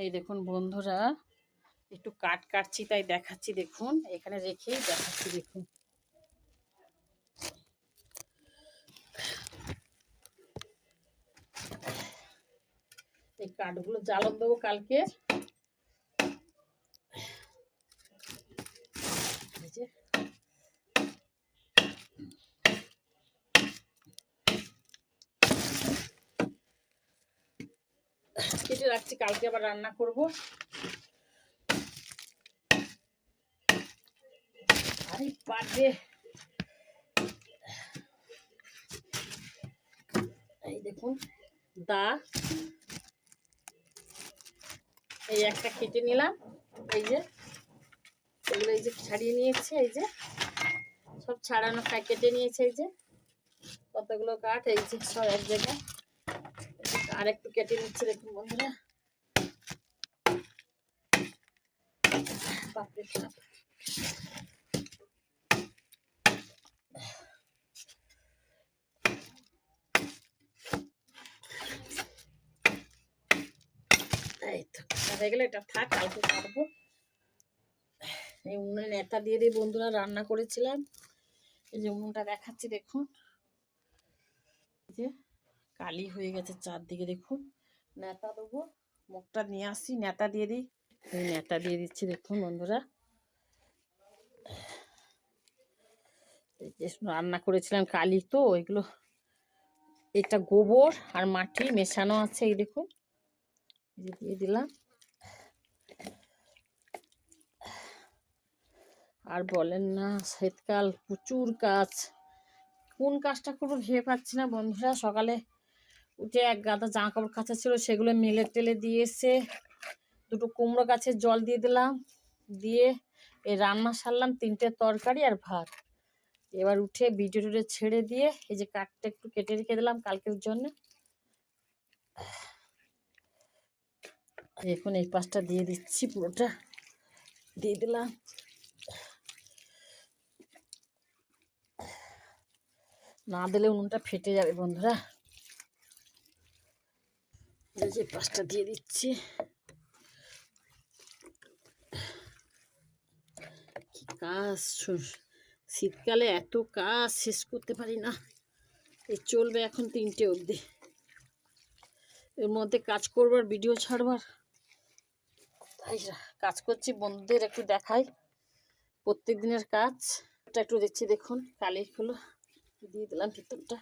এই দেখুন বন্ধুরা, একটু কাটছি তাই দেখাচ্ছি। দেখুন এখানে রেখেই দেখাচ্ছি। দেখুন এই কাঠগুলো জ্বালন দেবো কালকে। কেটে রাখছি, কালকে আবার রান্না করব। আরে পারবে। এই দেখুন এই একটা কেটে নিলাম। এই যে এগুলো এই যে ছাড়িয়ে নিয়েছে, এই যে সব ছাড়ানো কেটে নিয়েছে। এই যে কতগুলো কাঠ, এই যে সব এক জায়গায়। আর একটু কেটে নিচ্ছে। দেখুন বন্ধুরা, বাপরে বাপ। এই তো হয়ে গেলে এটা থাক, কালকে কাটবো। এই উনুনে নেতা দিয়ে দিয়ে বন্ধুরা রান্না করেছিলাম। এই যে উনুনটা দেখাচ্ছি। দেখুন এই যে কালি হয়ে গেছে চারদিকে। দেখুন নেতা দেবো, মুখটা নিয়ে আসি, নেতা দিয়ে দিই। এই নেতা দিয়ে দিচ্ছি। দেখুন বন্ধুরা, এই যে রান্না করেছিলাম কালি তো, এগুলো এটা গোবর আর মাটি মেশানো আছে। এই দেখুন এই যে দিয়ে দিলাম। আর বলেন না, শীতকাল প্রচুর কাজ। কোন কাজটা করবো ভেবে পাচ্ছি না বন্ধুরা। সকালে উঠে এক গাদা জামা কাপড় কাচা ছিল, সেগুলো মেলে টেলে দিয়ে এসে দুটো কুমড়ো গাছের জল দিয়ে দিলাম, দিয়ে এই রান্না সারলাম। 3টে তরকারি আর ভাত। এবার উঠে ভিডিও টিডিও ছেড়ে দিয়ে এই যে কাঠটা একটু কেটে রেখে দিলাম কালকের জন্য। এখন এই পাশটা দিয়ে দিচ্ছি, পুরোটা দিয়ে দিলাম। না দিলে উনুনটা ফেটে যাবে বন্ধুরা। এই যে পাশটা দিয়ে দিচ্ছি। কি কাজ, শীতকালে এত কাজ শেষ করতে পারি না। এই চলবে এখন 3টে অবধি। এর মধ্যে কাজ করবার, ভিডিও ছাড়বার, তাই কাজ করছি। বন্ধুদের একটু দেখাই প্রত্যেক দিনের কাজ। এটা একটু দেখছি। দেখুন কালিগুলো দিয়ে দিলাম ভিতরটা।